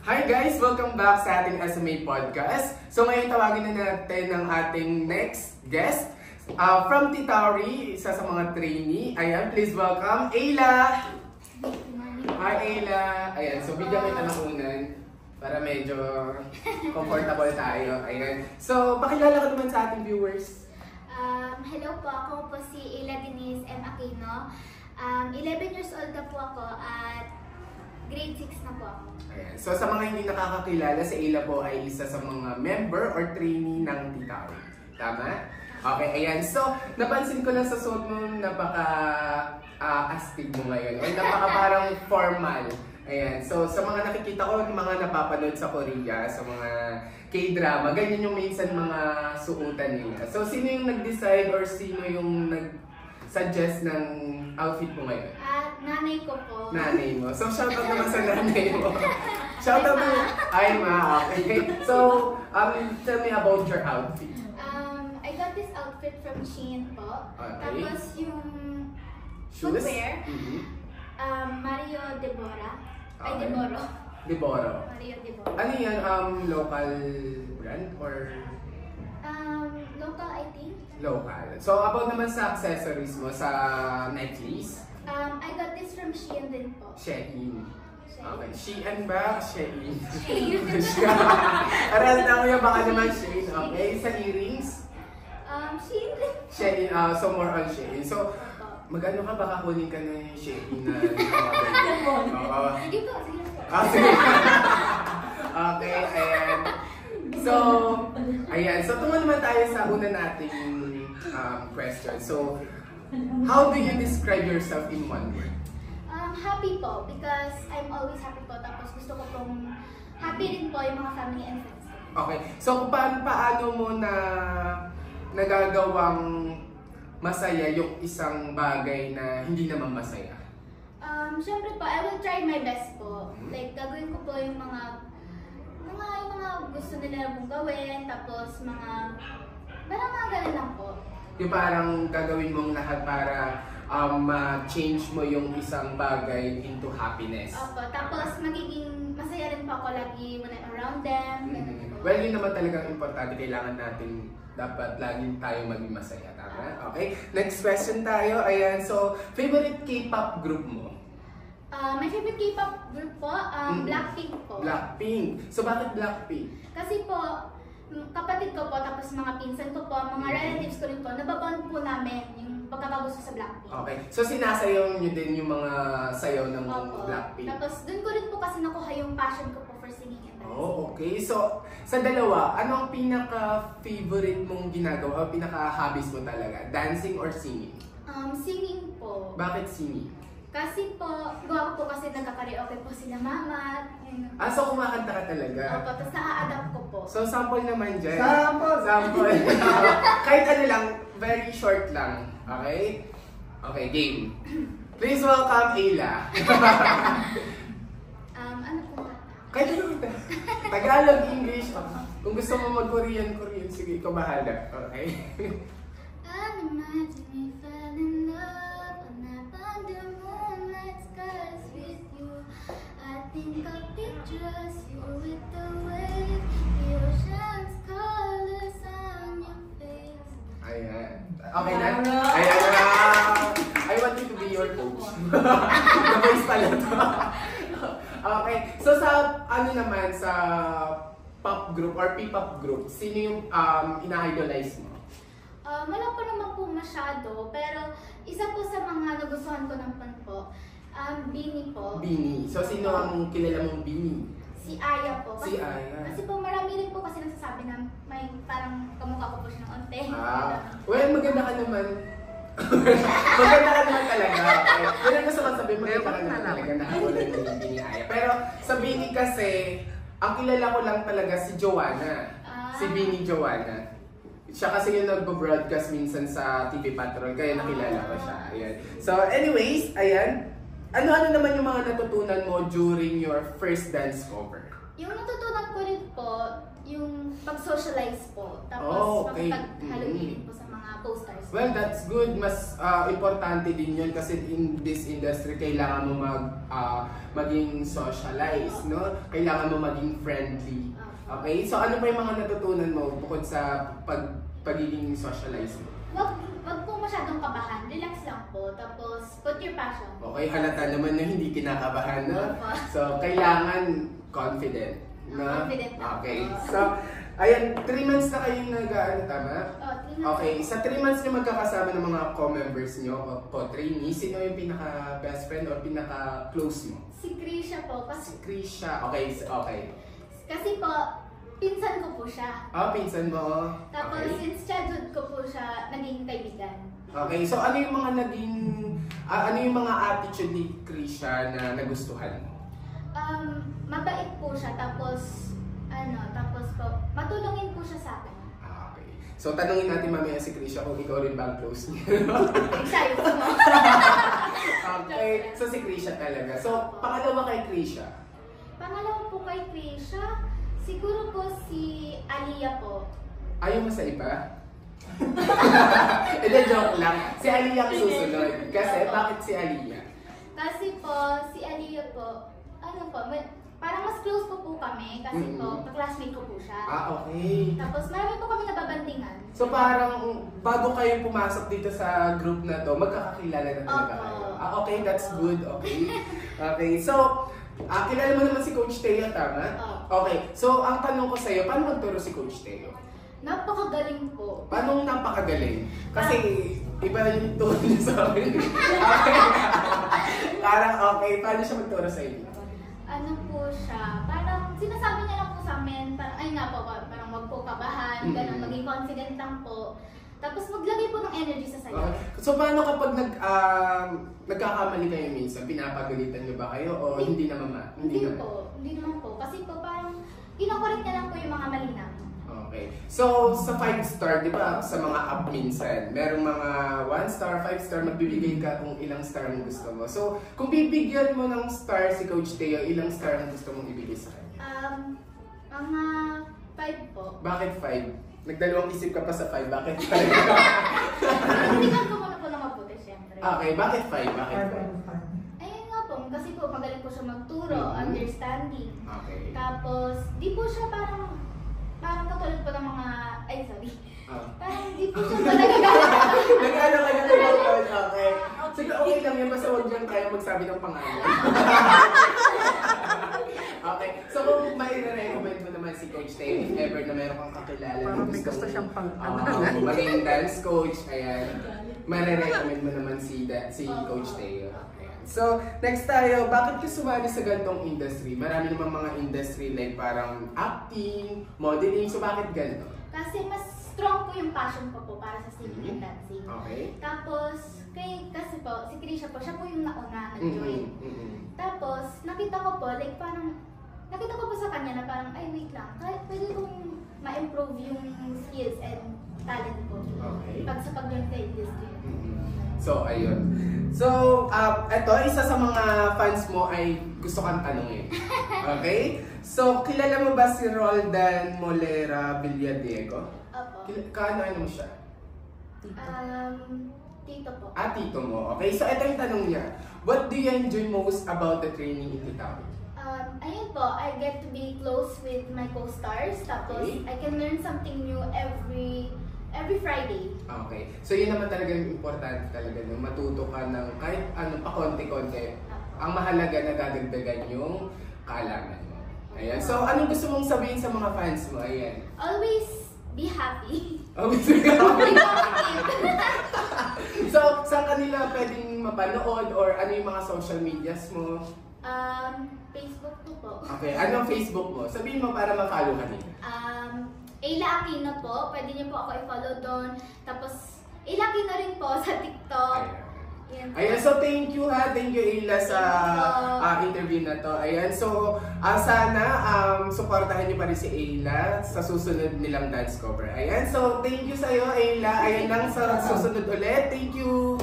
Hi guys! Welcome back sa ating SMA podcast. So ngayon tawagin na natin ang ating next guest from Titauri, isa sa mga trainee. Ayan, please welcome Ayla! Hi Ayla! Ayan, so bigyan kita ng unan para medyo comfortable tayo. Ayan. So, pakilala ka naman sa ating viewers. Hello po, ako po si Ayla Denise M. Aquino. 11 years old na po ako at grade 6 na po ako. Ayan. So sa mga hindi nakakakilala, si Ayla po ay isa sa mga member or trainee ng Titauri. Tama? Okay, ayan. So, napansin ko lang sa suot mo, napaka-astig mo ngayon. Or napaka parang formal. Ayan. So, sa mga nakikita ko, mga napapanood sa Korea, sa mga K-drama, ganyan yung minsan mga suotan nila. So, sino yung nag-decide or sino yung nag-suggest ng outfit mo ngayon? Nanay ko po. Nanay mo. So, shoutout naman sa nanay mo. Shoutout mo. Ay, ma. Okay. So, tell me about your outfit. I got this outfit from Shein po. Okay. Tapos yung Shoes? footwear, Mario Deborah. Ay, Okay. Deboro. Deboro. Mario Deboro. Ano yan? Local brand or Local, I think. local? So, about naman sa accessories mo sa necklace? I got this from Shein din po. Shein. Shein. Okay. Shein ba? Shein. Shein. Aral na ko yan, baka naman Shein. Okay. Sa earrings? Shein din. Shein. So, more on Shein. So, mag-ano ka, baka kunin ka na yung Shein na oo. Sige po, sige po. Sige. Okay, ayan. So, ayan. So, tungo naman tayo sa una nating question. So, how do you describe yourself in one word? Happy po, because I'm always happy po. Tapos gusto ko pong happy din po yung mga family and friends ko. Okay. So, paano mo na nagagawang masaya yung isang bagay na hindi naman masaya? Siyempre po, I will try my best po. Like, gagawin ko po yung mga gusto nila mong gawin. Tapos, parang mga ganun lang po. Yung parang gagawin mong lahat para ma-change mo yung isang bagay into happiness. Opo, tapos magiging masaya rin po ako lagi when I'm around them. Ganun po. Well, yun naman talagang importante. Kailangan natin dapat laging tayo maging masaya. Tama? Okay? Next question tayo. Ayan. So, favorite K-pop group mo? My favorite K-pop group po, Blackpink po. Blackpink. So, bakit Blackpink? Kasi po, kapatid ko po, tapos mga pinsan ko po, mga relatives ko rin po, nababond po namin yung pagkakagusto sa Blackpink. Okay. So, sinasayaw nyo din yung mga sayaw ng Opo. Blackpink? Tapos, dun ko rin po kasi nakuha yung passion ko po for singing and dancing. Oh, okay. So, sa dalawa, ano ang pinaka-favorite mong ginagawa o pinaka-hobbies mo talaga? Dancing or singing? Singing po. Bakit singing? Kasi po, gawa ko po kasi nagka-karaoke po sila mama. So kumakanta ka talaga? Opo, tapos na-adapt ko po. So, sample naman dyan. Sample! Sample. Kahit ano lang, very short lang. Okay? Okay, game. Please welcome Ayla. Ano po kata? Kahit ano kita. Tagalog, English. Kung gusto mo mag-Korean, sige, ikaw bahala. Okay? Imagine me fell in love on that under moonlight skies with you. I think of pictures you with the wave, the ocean's colors on your face. Ayan. Okay na? Ayan na. I want you to be your coach. The voice pala to. Okay. So sa ano naman, sa pop group or P-pop group, sino yung ina-idolize mo? Wala pa naman po masyado, pero isa po sa mga nagustuhan ko ng pan po, Bini po. Bini. So sino ang kilala mong Bini? Si Aya po. Si Aya. Kasi po marami rin po kasi nagsasabi na may parang kamukha ko po siya ng onte. Well, maganda ka naman. Maganda ka naman talaga. Okay? Yun ang gusto ko sabihin, maganda ka naman talaga na ako lang yung Bini Aya. Pero sa Bini kasi, ang kilala ko lang talaga si Joanna. Si Bini Joanna. Siya kasi yung nagbo-broadcast minsan sa TV Patrol, kaya nakilala ko siya. Ayan. So anyways, ayan. Ano-ano naman yung mga natutunan mo during your first dance cover? Yung natutunan ko rin po, yung pag-socialize po. Tapos Okay. makipag-halugin po sa mga co-stars. Well, that's good. Mas importante din yun kasi in this industry, kailangan mo maging socialize, no? Kailangan mo maging friendly. Okay? So, ano pa yung mga natutunan mo bukod sa pagiging socialize mo? Wag po masyadong kabahan. Relax lang po. Tapos, put your passion. Okay, halata naman na hindi kinakabahan, no? Opo. So, kailangan confident, no? Confident lang Okay. po. So, ayan, 3 months na kayong nag-ano, tama? 3 months. Okay, sa 3 months nyo magkakasama ng mga co-members nyo o trainees, sino yung pinaka-best friend or pinaka-close mo? Si Krisha po. Si Krisha. Okay, okay. Kasi po, pinsan ko po siya. Pinsan mo. Tapos, Okay. since childhood ko po siya naging kaibigan. Okay, so ano yung mga ano yung mga attitude ni Krisha na nagustuhan mo? Mabait po siya. Tapos po, matulungin po siya sa akin. Okay. So, tanungin natin mamaya si Krisha kung ikaw rin ba ang close niya. Siya yun mo. Okay, so si Krisha talaga. So, pangalawa kay Krisha. Pangalawa po kay Krisha, siguro po si Aliyah po. Ayaw mo sa iba? Hindi, joke lang. Si Aliyah ang susunod. Kasi, bakit si Aliyah? Kasi po, si Aliyah po, parang mas close po kami. Kasi po, classmate ko po siya. Okay. Tapos marami po kami nababandingan. So parang bago kayo pumasok dito sa group na to, magkakakilala na talaga Opo. kayo. Okay, that's good. Okay. Okay, so kilala mo naman si Coach Teo, tama? Okay, so ang tanong ko sa'yo, paano magturo si Coach Teo? Napakagaling po. Paano napakagaling? Kasi iba yung turo niya sa akin. Okay. Parang okay, paano siya magturo sa inyo? Ano po siya, parang sinasabi niya lang po sa amin, parang ay nga po, parang wag po kabahan, ganun, maging confident lang po. Tapos maglagay po ng energy sa sayo. Okay. So paano kapag nagkakamali kayo minsan, pinapagalitan niyo ba kayo o hindi naman? Hindi naman po. Kasi po parang kinokorek niya lang po yung mga mali namin. Okay. So, sa 5-star, di ba, sa mga app minsan, merong mga 1-star, 5-star, magbibigay ka kung ilang star ang gusto mo. So, kung bibigyan mo ng star si Coach Teo, ilang star ang gusto mong ibigay sa kanya? Mga 5 po. Bakit 5? Nagdalawang isip ka pa sa 5, bakit 5? Tingnan ko muna po na mabuti, syempre. Okay, bakit 5? Bakit 5? Ayun nga po, kasi po magaling po siya magturo, understanding. Okay. Tapos, di po siya parang katulad po ng mga, parang di po siya talaga Nag-ano ka na naman? Okay. Sige, okay lang yan, basta huwag lang kayo magsabi ng pangalan. Okay, so kung mai-recommend mo naman si Coach Teo, if ever na meron kang kakilala parang may gusto siyang maging dance coach, ayan, mai-recommend mo naman si Coach Teo. So, next tayo, bakit ka sumali sa ganitong industry? Marami namang mga industry like parang acting, modeling, so bakit ganito? Kasi mas strong po yung passion ko po para sa singing and dancing. Okay. Tapos, kasi po, si Krisha po, siya po yung nauna nag-join. Tapos, nakita ko po sa kanya na parang, ay wait lang, kahit pwede kong ma-improve yung skills and talent ko. Okay. Sa pag-join sa industry. So, ayun. So, eto, isa sa mga fans mo ay gusto kang tanungin. Okay? So, kilala mo ba si Roldan Molera Villadiego? Opo. Kaano mo siya? Tito po. Tito mo. Okay, so ito yung tanong niya. What do you enjoy most about the training in Titawi? Ayun po, I get to be close with my co-stars. Tapos, Okay. I can learn something new every Friday. Okay. So yun naman talaga yung importante talaga, no? Matuto ka ng kahit ano pa konti-konti. Ang mahalaga na dadagdagan yung kaalaman mo. Ayan. So anong gusto mong sabihin sa mga fans mo? Ayan. Always be happy. So, saan kanila pwedeng mapanood or ano yung mga social medias mo? Facebook ko po. Okay, ano ang Facebook mo? Sabihin mo para ma-follow ka nila. Ayla Aquino po. Pwede niyo po ako i-follow doon. Tapos, Ayla Aquino rin po sa TikTok. Ayan, so thank you ha. Thank you Ayla sa interview na to. Ayan, so sana supportahan niyo pa rin si Ayla sa susunod nilang dance cover. Ayan, so thank you sa'yo Ayla. Ayan lang sa susunod ulit. Thank you.